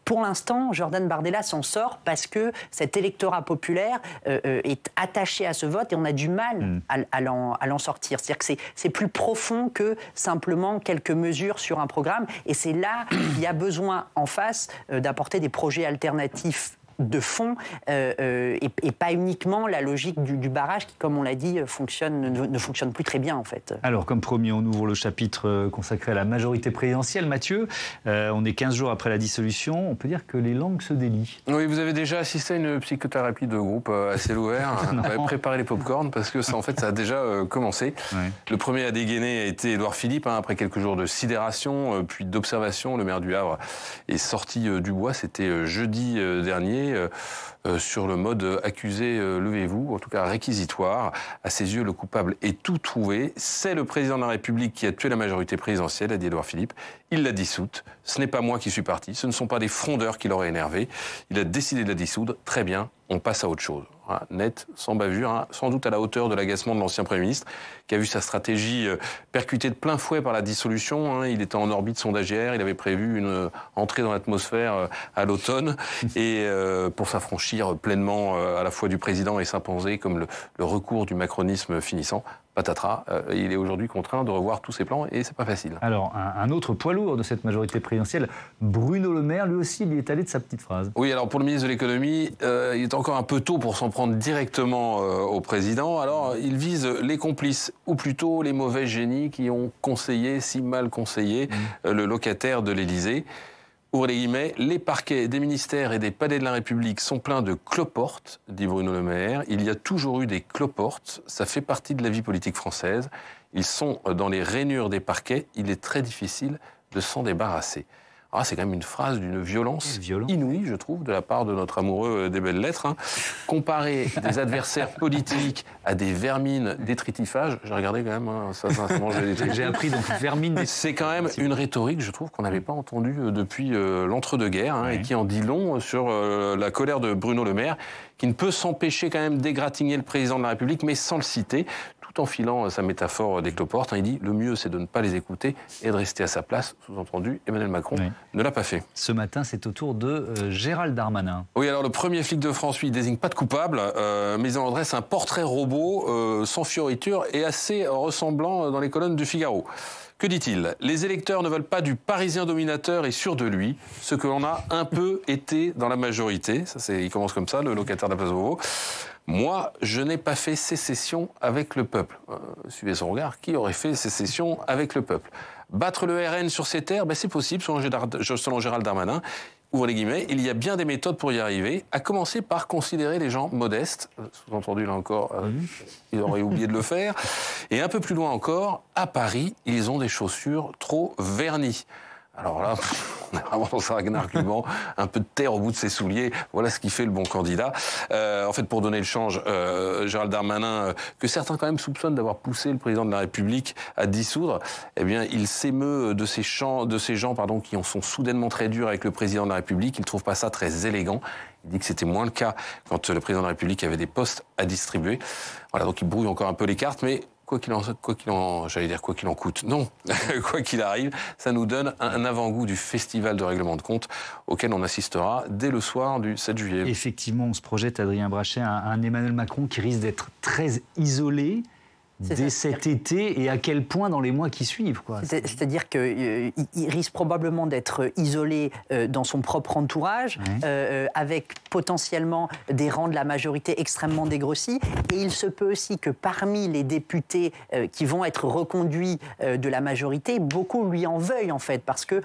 pour l'instant, Jordan Bardella s'en sort parce que cet électorat populaire est attaché à ce vote et on a du mal à l'en sortir. C'est-à-dire que c'est plus profond que simplement quelques mesures sur un programme. Et c'est là qu'il y a besoin en face d'apporter des projets alternatifs de fond et pas uniquement la logique du barrage qui, comme on l'a dit, ne fonctionne plus très bien en fait. Alors, comme promis, on ouvre le chapitre consacré à la majorité présidentielle. Mathieu, on est 15 jours après la dissolution. On peut dire que les langues se délient. Oui, vous avez déjà assisté à une psychothérapie de groupe à ciel ouvert. Vous avez préparé les pop-corn parce que ça, en fait, ça a déjà commencé. Ouais. Le premier à dégainer a été Édouard Philippe. Après quelques jours de sidération, puis d'observation, le maire du Havre est sorti du bois. C'était jeudi dernier. Sur le mode accusé, levez-vous, en tout cas réquisitoire. À ses yeux, le coupable est tout trouvé. C'est le président de la République qui a tué la majorité présidentielle, a dit Édouard Philippe. Il l'a dissoute. Ce n'est pas moi qui suis parti. Ce ne sont pas des frondeurs qui l'auraient énervé. Il a décidé de la dissoudre. Très bien, on passe à autre chose. Net, sans bavure, sans doute à la hauteur de l'agacement de l'ancien Premier ministre, qui a vu sa stratégie percutée de plein fouet par la dissolution. Il était en orbite sondagière, il avait prévu une entrée dans l'atmosphère à l'automne, et pour s'affranchir pleinement à la fois du président et s'imposer comme le recours du macronisme finissant. Patatras, il est aujourd'hui contraint de revoir tous ses plans et c'est pas facile. Alors, un autre poids lourd de cette majorité présidentielle, Bruno Le Maire, lui aussi, il est allé de sa petite phrase. Oui, alors pour le ministre de l'économie, il est encore un peu tôt pour s'en prendre directement au président. Alors, il vise les complices, ou plutôt les mauvais génies qui ont conseillé, si mal conseillé, le locataire de l'Élysée. Ouvrez les guillemets, les parquets des ministères et des palais de la République sont pleins de cloportes, dit Bruno Le Maire. Il y a toujours eu des cloportes, ça fait partie de la vie politique française. Ils sont dans les rainures des parquets, il est très difficile de s'en débarrasser. Ah, c'est quand même une phrase d'une violence inouïe, je trouve, de la part de notre amoureux des belles lettres. Comparer des adversaires politiques à des vermines détritifage, j'ai regardé quand même, ça j'ai appris, donc vermine. C'est quand même une rhétorique, je trouve, qu'on n'avait pas entendue depuis l'entre-deux-guerres, et qui en dit long sur la colère de Bruno Le Maire, qui ne peut s'empêcher quand même d'égratigner le président de la République, mais sans le citer, tout en filant sa métaphore des cloportes. Il dit « le mieux, c'est de ne pas les écouter et de rester à sa place ». Sous-entendu, Emmanuel Macron ne l'a pas fait. Ce matin, c'est au tour de Gérald Darmanin. Oui, alors le premier flic de France, lui, il désigne pas de coupable, mais il en dresse un portrait robot sans fioriture et assez ressemblant dans les colonnes du Figaro. Que dit-il ? Les électeurs ne veulent pas du Parisien dominateur et sûr de lui, ce que l'on a un peu été dans la majorité. Il commence comme ça, le locataire de la place Beauvau. Moi, je n'ai pas fait sécession avec le peuple. Suivez son regard, qui aurait fait sécession avec le peuple ? Battre le RN sur ses terres, c'est possible, selon Gérald Darmanin. Ouvrez les guillemets, il y a bien des méthodes pour y arriver, à commencer par considérer les gens modestes. Sous-entendu, là encore, ils auraient oublié de le faire. Et un peu plus loin encore, à Paris, ils ont des chaussures trop vernies. Alors là, on est vraiment dans un argument, un peu de terre au bout de ses souliers. Voilà ce qui fait le bon candidat. En fait, pour donner le change, Gérald Darmanin, que certains quand même soupçonnent d'avoir poussé le président de la République à dissoudre, eh bien, il s'émeut de ces gens qui en sont soudainement très durs avec le président de la République. Il ne trouve pas ça très élégant. Il dit que c'était moins le cas quand le président de la République avait des postes à distribuer. Voilà, donc il brouille encore un peu les cartes, mais quoi qu'il en coûte, non, quoi qu'il arrive, ça nous donne un avant-goût du festival de règlement de compte auquel on assistera dès le soir du 7 juillet. Effectivement, on se projette, Adrien Brachet, un Emmanuel Macron qui risque d'être très isolé dès cet été, et à quel point dans les mois qui suivent, quoi. C'est-à-dire qu'il risque probablement d'être isolé dans son propre entourage, avec potentiellement des rangs de la majorité extrêmement dégrossis. Et il se peut aussi que parmi les députés qui vont être reconduits de la majorité, beaucoup lui en veuillent, en fait, parce que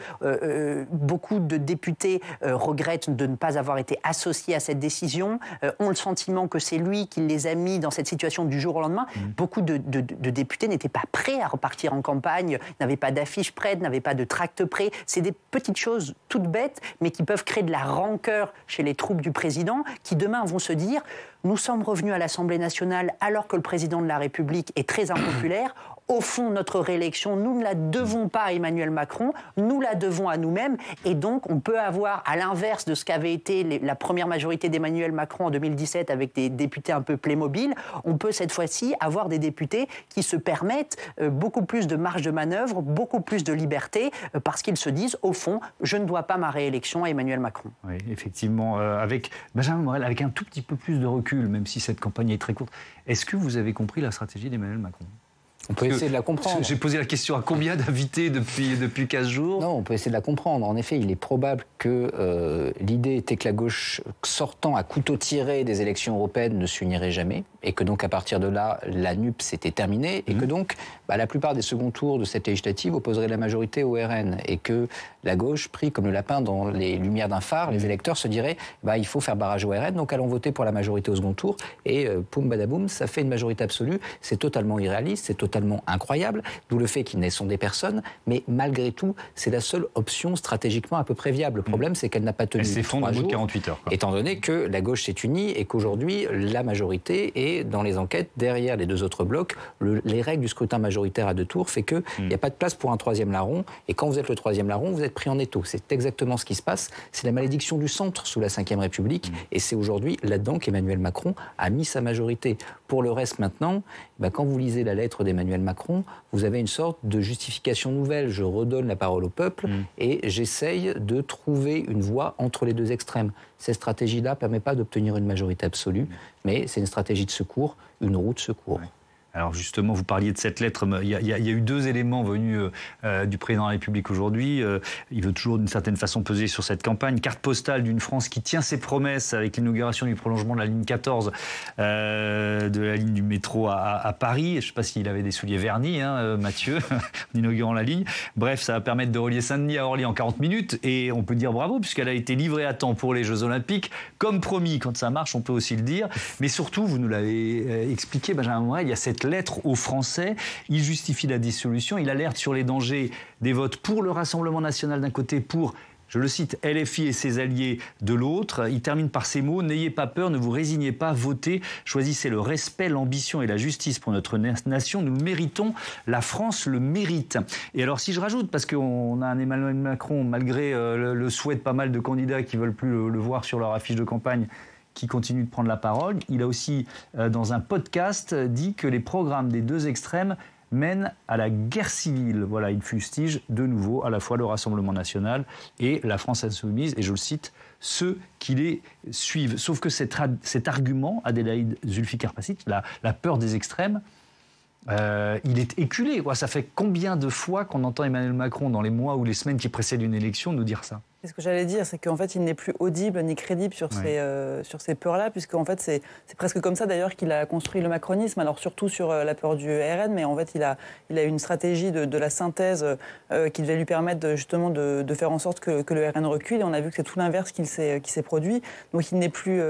beaucoup de députés regrettent de ne pas avoir été associés à cette décision, ont le sentiment que c'est lui qui les a mis dans cette situation du jour au lendemain. Beaucoup de députés n'étaient pas prêts à repartir en campagne, n'avaient pas d'affiches prêtes, n'avaient pas de tracts prêts. C'est des petites choses toutes bêtes, mais qui peuvent créer de la rancœur chez les troupes du président, qui demain vont se dire « Nous sommes revenus à l'Assemblée nationale alors que le président de la République est très impopulaire. Au fond, notre réélection, nous ne la devons pas à Emmanuel Macron, nous la devons à nous-mêmes. » Et donc, on peut avoir, à l'inverse de ce qu'avait été la première majorité d'Emmanuel Macron en 2017 avec des députés un peu Playmobil, on peut cette fois-ci avoir des députés qui se permettent beaucoup plus de marge de manœuvre, beaucoup plus de liberté, parce qu'ils se disent, au fond, je ne dois pas ma réélection à Emmanuel Macron. Oui, effectivement, avec Benjamin Morel, avec un tout petit peu plus de recul, même si cette campagne est très courte, est-ce que vous avez compris la stratégie d'Emmanuel Macron ? On peut essayer de la comprendre. J'ai posé la question à combien d'invités depuis 15 jours ? Non, on peut essayer de la comprendre. En effet, il est probable que l'idée était que la gauche, sortant à couteau tiré des élections européennes, ne s'unirait jamais, et que donc à partir de là, la NUP s'était terminée, et que donc la plupart des seconds tours de cette législative opposeraient la majorité au RN, et que la gauche, pris comme le lapin dans les lumières d'un phare, les électeurs se diraient il faut faire barrage au RN, donc allons voter pour la majorité au second tour, et poum badaboum, ça fait une majorité absolue. C'est totalement irréaliste, c'est totalement incroyable, d'où le fait qu'ils n'aient sondé personne, mais malgré tout, c'est la seule option stratégiquement à peu près viable. Le problème, c'est qu'elle n'a pas tenu 3 jours, 48 heures, quoi. Étant donné que la gauche s'est unie et qu'aujourd'hui, la majorité est dans les enquêtes derrière les deux autres blocs. Les règles du scrutin majoritaire à 2 tours fait qu'il n'y a pas de place pour un troisième larron, et quand vous êtes le troisième larron, vous êtes pris en étau. C'est exactement ce qui se passe. C'est la malédiction du centre sous la Ve République, et c'est aujourd'hui là-dedans qu'Emmanuel Macron a mis sa majorité. Pour le reste maintenant, quand vous lisez la lettre d'Emmanuel Macron, vous avez une sorte de justification nouvelle. Je redonne la parole au peuple et j'essaye de trouver une voie entre les deux extrêmes. Cette stratégie-là ne permet pas d'obtenir une majorité absolue, mais c'est une stratégie de secours, une roue de secours. Ouais. Alors justement, vous parliez de cette lettre. Il y a eu 2 éléments venus du président de la République aujourd'hui. Il veut toujours d'une certaine façon peser sur cette campagne. Carte postale d'une France qui tient ses promesses avec l'inauguration du prolongement de la ligne 14 de la ligne du métro à Paris. Je ne sais pas s'il avait des souliers vernis, Mathieu, en inaugurant la ligne. Bref, ça va permettre de relier Saint-Denis à Orly en 40 minutes. Et on peut dire bravo, puisqu'elle a été livrée à temps pour les Jeux Olympiques. Comme promis, quand ça marche, on peut aussi le dire. Mais surtout, vous nous l'avez expliqué, Benjamin Morel, il y a cette lettre aux Français. Il justifie la dissolution, il alerte sur les dangers des votes pour le Rassemblement national d'un côté, pour, je le cite, LFI et ses alliés de l'autre. Il termine par ces mots: n'ayez pas peur, ne vous résignez pas, votez, choisissez le respect, l'ambition et la justice pour notre nation. Nous le méritons, la France le mérite. Et alors, si je rajoute, parce qu'on a un Emmanuel Macron, malgré le souhait de pas mal de candidats qui ne veulent plus le voir sur leur affiche de campagne, qui continue de prendre la parole. Il a aussi, dans un podcast, dit que les programmes des 2 extrêmes mènent à la guerre civile. Voilà, il fustige de nouveau à la fois le Rassemblement national et la France insoumise, et je le cite, ceux qui les suivent. Sauf que cet argument, Adélaïde Zulfikar-Passit, la peur des extrêmes, il est éculé. Ça fait combien de fois qu'on entend Emmanuel Macron dans les mois ou les semaines qui précèdent une élection nous dire ça ? C'est ce que j'allais dire, c'est qu'en fait, il n'est plus audible ni crédible sur ces peurs-là, puisque en fait, c'est presque comme ça d'ailleurs qu'il a construit le macronisme. Alors surtout sur la peur du RN, mais en fait, il a une stratégie de la synthèse qui devait lui permettre justement de faire en sorte que le RN recule. Et on a vu que c'est tout l'inverse qui s'est produit. Donc il n'est plus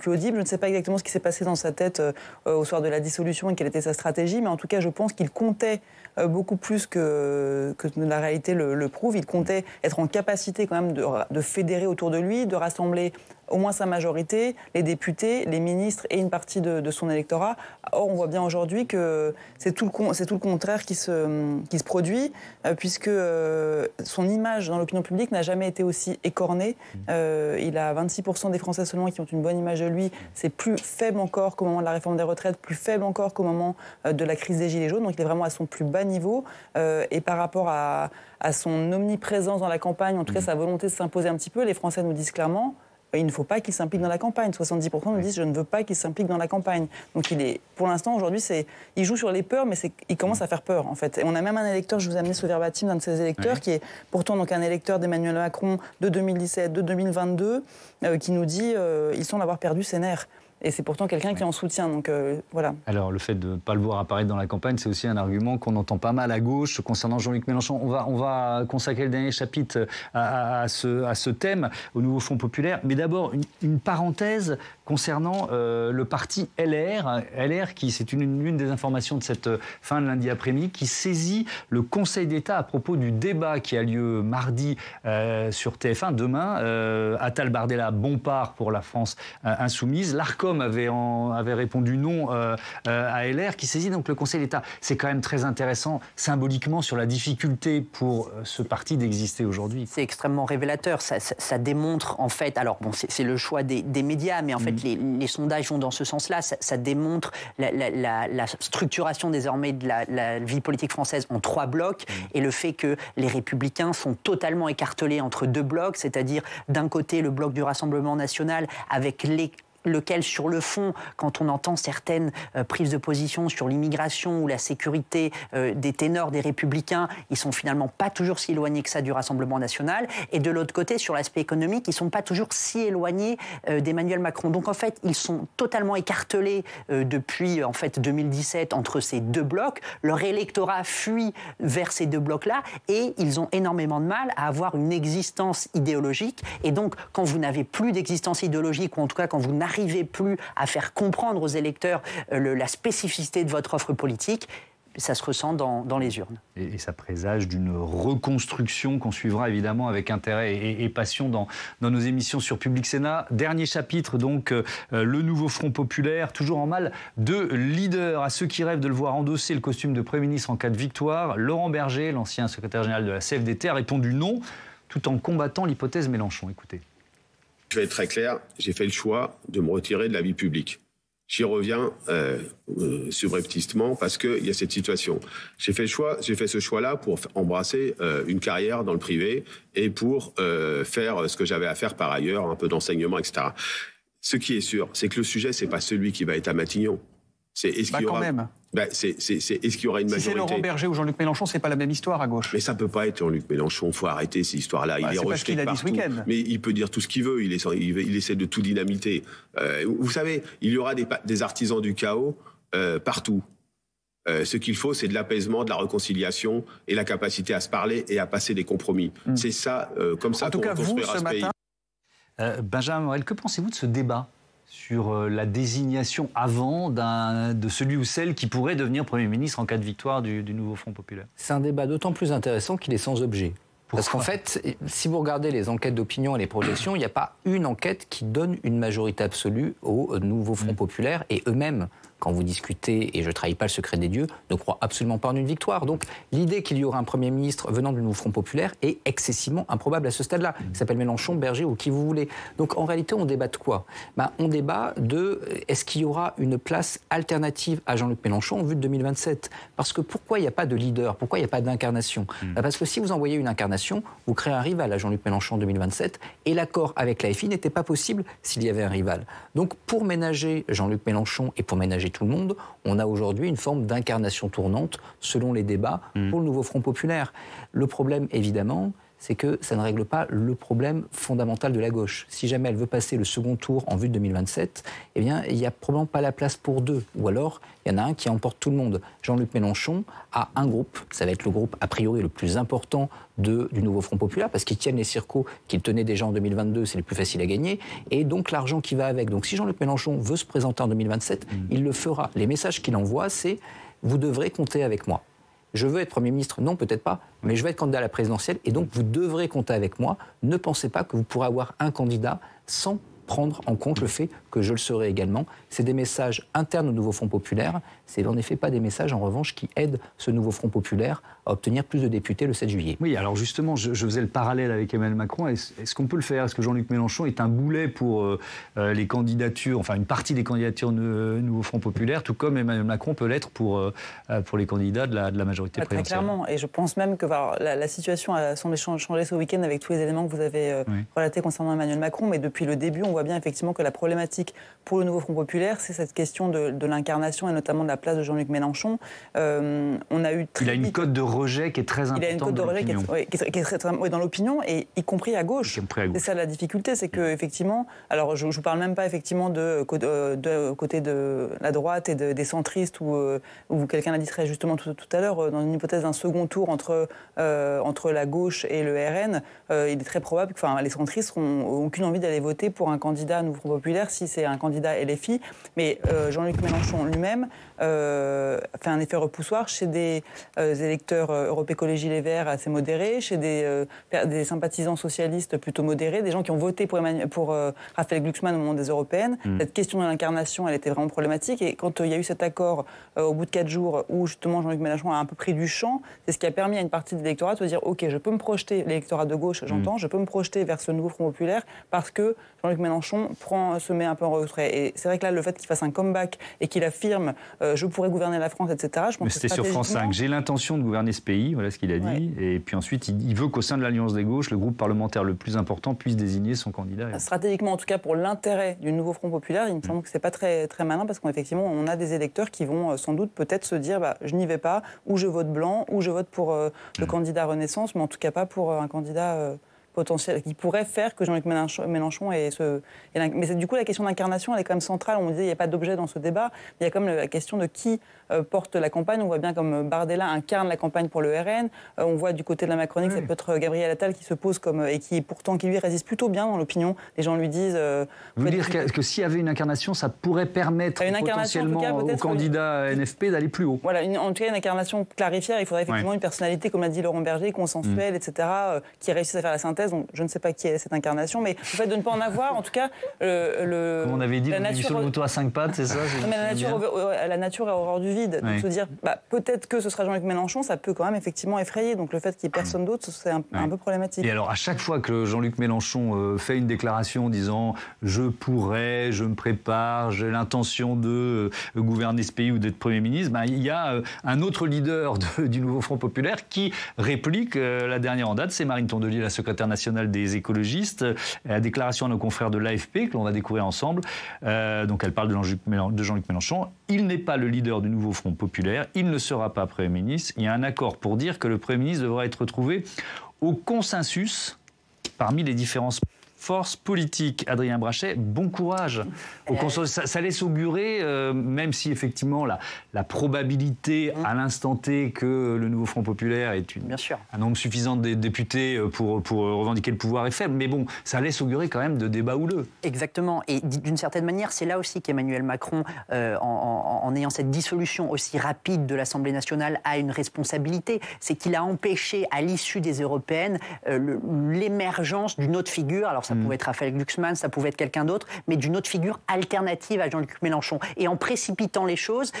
audible. Je ne sais pas exactement ce qui s'est passé dans sa tête au soir de la dissolution et quelle était sa stratégie, mais en tout cas, je pense qu'il comptait beaucoup plus que la réalité le prouve. Il comptait être en capacité quand même de fédérer autour de lui, de rassembler au moins sa majorité, les députés, les ministres et une partie de son électorat. Or, on voit bien aujourd'hui que c'est tout le contraire qui se produit, puisque son image dans l'opinion publique n'a jamais été aussi écornée. Il a 26% des Français seulement qui ont une bonne image de lui. C'est plus faible encore qu'au moment de la réforme des retraites, plus faible encore qu'au moment de la crise des Gilets jaunes. Donc il est vraiment à son plus bas niveau. Et par rapport à son omniprésence dans la campagne, en tout cas sa volonté de s'imposer un petit peu, les Français nous disent clairement il ne faut pas qu'il s'implique dans la campagne. 70% nous disent je ne veux pas qu'il s'implique dans la campagne. Donc pour l'instant, aujourd'hui, il joue sur les peurs, mais il commence à faire peur en fait. Et on a même un électeur, je vous ai amené ce verbatim d'un de ces électeurs, qui est pourtant donc un électeur d'Emmanuel Macron de 2017, de 2022, qui nous dit ils semblent avoir perdu ses nerfs. Et c'est pourtant quelqu'un qui en soutient, donc voilà. Alors le fait de ne pas le voir apparaître dans la campagne, c'est aussi un argument qu'on entend pas mal à gauche concernant Jean-Luc Mélenchon. On va consacrer le dernier chapitre à ce thème, au nouveau Front populaire. Mais d'abord, une parenthèse concernant le parti LR. LR, qui c'est une des informations de cette fin de lundi après-midi, qui saisit le Conseil d'État à propos du débat qui a lieu mardi sur TF1, demain. Attal Bardella, Bompard pour la France insoumise. L'ARCOM avait répondu non à LR, qui saisit donc le Conseil d'État. C'est quand même très intéressant symboliquement sur la difficulté pour ce parti d'exister aujourd'hui. C'est extrêmement révélateur. Ça démontre en fait, alors bon, c'est le choix des médias, mais en fait les sondages vont dans ce sens-là. Ça démontre la structuration désormais de la vie politique française en 3 blocs et le fait que les Républicains sont totalement écartelés entre 2 blocs, c'est-à-dire d'un côté le bloc du Rassemblement national avec lequel, sur le fond, quand on entend certaines prises de position sur l'immigration ou la sécurité des ténors des Républicains, ils sont finalement pas toujours si éloignés que ça du Rassemblement national. Et de l'autre côté, sur l'aspect économique, ils sont pas toujours si éloignés d'Emmanuel Macron. Donc en fait, ils sont totalement écartelés depuis en fait 2017 entre ces 2 blocs. Leur électorat fuit vers ces 2 blocs-là et ils ont énormément de mal à avoir une existence idéologique. Et donc, quand vous n'avez plus d'existence idéologique, ou en tout cas quand vous n'arrivez plus à faire comprendre aux électeurs la spécificité de votre offre politique, ça se ressent dans les urnes. Et ça présage d'une reconstruction qu'on suivra évidemment avec intérêt et passion dans nos émissions sur Public Sénat. Dernier chapitre donc, le nouveau Front populaire, toujours en mal de leader. À ceux qui rêvent de le voir endosser le costume de Premier ministre en cas de victoire, Laurent Berger, l'ancien secrétaire général de la CFDT, a répondu non, tout en combattant l'hypothèse Mélenchon. Écoutez. Je vais être très clair, j'ai fait le choix de me retirer de la vie publique. J'y reviens subrepticement parce qu'il y a cette situation. J'ai fait ce choix-là pour embrasser une carrière dans le privé et pour faire ce que j'avais à faire par ailleurs, un peu d'enseignement, etc. Ce qui est sûr, c'est que le sujet, c'est pas celui qui va être à Matignon. C'est est-ce qu'il y aura... est-ce qu'il y aura une majorité? Si c'est Laurent Berger ou Jean-Luc Mélenchon, c'est pas la même histoire à gauche. Mais ça peut pas être Jean-Luc Mélenchon. Faut arrêter ces histoires-là. Il est rejeté de partout. Mais il peut dire tout ce qu'il veut. Il essaie de tout dynamiter. Vous savez, il y aura des artisans du chaos partout. Ce qu'il faut, c'est de l'apaisement, de la réconciliation et la capacité à se parler et à passer des compromis. C'est ça, comme ça qu'on construira ce pays. Benjamin Morel, que pensez-vous de ce débat sur la désignation avant de celui ou celle qui pourrait devenir Premier ministre en cas de victoire du nouveau Front populaire? C'est un débat d'autant plus intéressant qu'il est sans objet. Parce qu'en fait, si vous regardez les enquêtes d'opinion et les projections, il n'y a pas une enquête qui donne une majorité absolue au nouveau Front populaire. Et eux-mêmes, quand vous discutez, et je ne trahis pas le secret des dieux, ne croient absolument pas en une victoire. Donc l'idée qu'il y aura un Premier ministre venant du nouveau Front populaire est excessivement improbable à ce stade-là. Il s'appelle Mélenchon, Berger ou qui vous voulez. Donc en réalité, on débat de quoi? On débat de est-ce qu'il y aura une place alternative à Jean-Luc Mélenchon en vue de 2027? Parce que pourquoi il n'y a pas de leader? Pourquoi il n'y a pas d'incarnation? Parce que si vous envoyez une incarnation, vous créez un rival à Jean-Luc Mélenchon en 2027 et l'accord avec la FI n'était pas possible s'il y avait un rival. Donc pour ménager Jean-Luc Mélenchon et pour ménager tout le monde, on a aujourd'hui une forme d'incarnation tournante selon les débats pour le nouveau Front populaire. Le problème, évidemment, c'est que ça ne règle pas le problème fondamental de la gauche. Si jamais elle veut passer le second tour en vue de 2027, eh bien, il n'y a probablement pas la place pour 2. Ou alors, il y en a un qui emporte tout le monde. Jean-Luc Mélenchon a un groupe, ça va être le groupe a priori le plus important du nouveau Front populaire, parce qu'ils tiennent les circos qu'ils tenaient déjà en 2022, c'est le plus facile à gagner, et donc l'argent qui va avec. Donc si Jean-Luc Mélenchon veut se présenter en 2027, il le fera. Les messages qu'il envoie, c'est « vous devrez compter avec moi ». Je veux être Premier ministre, non peut-être pas, mais je vais être candidat à la présidentielle et donc vous devrez compter avec moi. Ne pensez pas que vous pourrez avoir un candidat sans prendre en compte le fait que je le serai également. C'est des messages internes au nouveau Front populaire. C'est en effet pas des messages, en revanche, qui aident ce nouveau Front populaire à obtenir plus de députés le 7 juillet. Oui, alors justement, je faisais le parallèle avec Emmanuel Macron. Est-ce qu'on peut le faire? Est-ce que Jean-Luc Mélenchon est un boulet pour les candidatures, enfin une partie des candidatures nouveau Front populaire, tout comme Emmanuel Macron peut l'être pour les candidats de la majorité présidentielle? Très clairement. Et je pense même que la situation a semblé changer ce week-end avec tous les éléments que vous avez relatés concernant Emmanuel Macron. Mais depuis le début, on voit bien effectivement que la problématique pour le nouveau Front populaire, c'est cette question de l'incarnation et notamment de la place de Jean-Luc Mélenchon. On a eu il a une cote de rejet qui est très importante. Il a une cote de rejet qui est très dans l'opinion, et y compris à gauche. C'est ça la difficulté, c'est que effectivement, alors je ne vous parle même pas effectivement de côté de la droite et des centristes, où quelqu'un l'a dit très justement tout à l'heure, dans une hypothèse d'un second tour entre la gauche et le RN, il est très probable que les centristes n'ont aucune envie d'aller voter pour un candidat Nouveau Front populaire si c'est un candidat LFI. Mais Jean-Luc Mélenchon lui-même fait un effet repoussoir chez des électeurs Europe Écologie Les Verts assez modérés, chez des sympathisants socialistes plutôt modérés, des gens qui ont voté pour Raphaël Glucksmann au moment des européennes. Cette question de l'incarnation, elle était vraiment problématique. Et quand il y a eu cet accord au bout de 4 jours où justement Jean-Luc Mélenchon a un peu pris du champ, c'est ce qui a permis à une partie de l'électorat de se dire ok, je peux me projeter, l'électorat de gauche, j'entends, je peux me projeter vers ce nouveau Front populaire parce que Jean-Luc Mélenchon se met un peu en retrait. Et c'est vrai que là, le fait qu'il fasse un comeback et qu'il affirme je pourrais gouverner la France, etc. Je pense mais c'était sur France 5. J'ai l'intention de gouverner ce pays, voilà ce qu'il a dit. Et puis ensuite, il veut qu'au sein de l'Alliance des gauches, le groupe parlementaire le plus important puisse désigner son candidat. Stratégiquement, en tout cas, pour l'intérêt du nouveau Front populaire, il me semble que c'est pas très, très malin parce qu'effectivement, on a des électeurs qui vont sans doute peut-être se dire je n'y vais pas, ou je vote blanc, ou je vote pour le candidat Renaissance, mais en tout cas pas pour un candidat potentiel qui pourrait faire que Jean-Luc Mélenchon mais du coup, la question d'incarnation, elle est quand même centrale. On me disait qu'il n'y a pas d'objet dans ce débat, mais il y a quand même la question de qui porte la campagne. On voit bien comme Bardella incarne la campagne pour le RN. On voit du côté de la Macronie que c'est peut-être Gabriel Attal qui se pose et qui lui résiste plutôt bien dans l'opinion. Les gens lui disent... Vous voulez dire que s'il y avait une incarnation, ça pourrait permettre potentiellement au candidat NFP d'aller plus haut? Voilà, en tout cas une incarnation clarifiée. Il faudrait effectivement une personnalité, comme l'a dit Laurent Berger, consensuelle, etc., qui réussisse à faire la synthèse. Donc, je ne sais pas qui est cette incarnation, mais le fait de ne pas en avoir, en tout cas... Comme on avait dit, sur le mouton à 5 pattes, c'est ça? Mais la nature est horreur du vide. Donc se dire, peut-être que ce sera Jean-Luc Mélenchon, ça peut quand même effectivement effrayer. Donc le fait qu'il n'y ait personne d'autre, c'est un peu problématique. Et alors, à chaque fois que Jean-Luc Mélenchon fait une déclaration disant « je pourrais, je me prépare, j'ai l'intention de gouverner ce pays ou d'être Premier ministre », il y a un autre leader du nouveau Front populaire qui réplique la dernière en date, c'est Marine Tondelier, la secrétaire nationale des écologistes, la déclaration à nos confrères de l'AFP que l'on va découvrir ensemble. Donc elle parle de Jean-Luc Mélenchon. Il n'est pas le leader du nouveau Front populaire, il ne sera pas Premier ministre. Il y a un accord pour dire que le Premier ministre devra être trouvé au consensus parmi les différentes forces politiques. Adrien Brachet, bon courage. Ça laisse augurer, même si effectivement la probabilité à l'instant T que le nouveau Front populaire ait un nombre suffisant de députés pour revendiquer le pouvoir est faible, mais bon, ça laisse augurer quand même de débats houleux. Exactement, et d'une certaine manière, c'est là aussi qu'Emmanuel Macron, en ayant cette dissolution aussi rapide de l'Assemblée nationale, a une responsabilité. C'est qu'il a empêché, à l'issue des européennes, l'émergence d'une autre figure. Alors ça pouvait être Raphaël Glucksmann, ça pouvait être quelqu'un d'autre, mais d'une autre figure alternative à Jean-Luc Mélenchon. Et en précipitant les choses,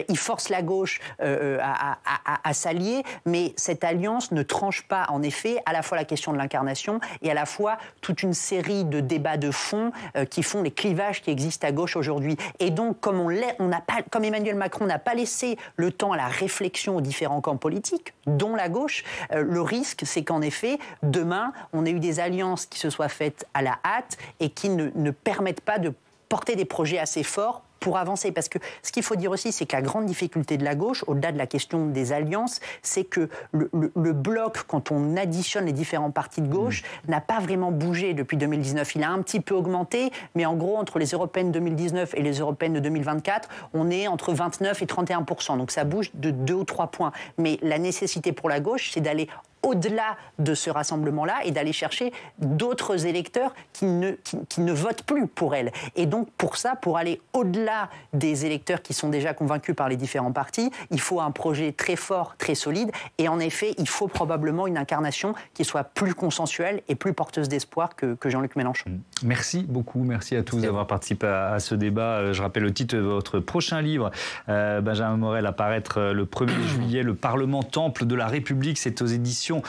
il force la gauche à s'allier, mais cette alliance ne tranche pas, en effet, à la fois la question de l'incarnation et à la fois toute une série de débats de fond qui font les clivages qui existent à gauche aujourd'hui. Et donc, comme Emmanuel Macron n'a pas laissé le temps à la réflexion aux différents camps politiques, dont la gauche, le risque, c'est qu'en effet, demain, on ait eu des alliances qui se soient faites à la hâte et qui ne permettent pas de porter des projets assez forts pour avancer. Parce que ce qu'il faut dire aussi, c'est que la grande difficulté de la gauche, au-delà de la question des alliances, c'est que le bloc, quand on additionne les différents partis de gauche, n'a pas vraiment bougé depuis 2019. Il a un petit peu augmenté, mais en gros, entre les européennes 2019 et les européennes de 2024, on est entre 29 et 31%. Donc ça bouge de 2 ou 3 points. Mais la nécessité pour la gauche, c'est d'aller au-delà de ce rassemblement-là et d'aller chercher d'autres électeurs qui ne votent plus pour elle. Et donc, pour ça, pour aller au-delà des électeurs qui sont déjà convaincus par les différents partis, il faut un projet très fort, très solide. Et en effet, il faut probablement une incarnation qui soit plus consensuelle et plus porteuse d'espoir que Jean-Luc Mélenchon. Merci beaucoup, merci à tous d'avoir participé à ce débat. Je rappelle le titre de votre prochain livre, Benjamin Morel, à paraître le 1er juillet, Le Parlement, temple de la République. C'est aux éditions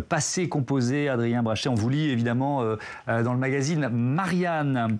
Passé Composé. Adrien Brachet, on vous lit évidemment dans le magazine Marianne.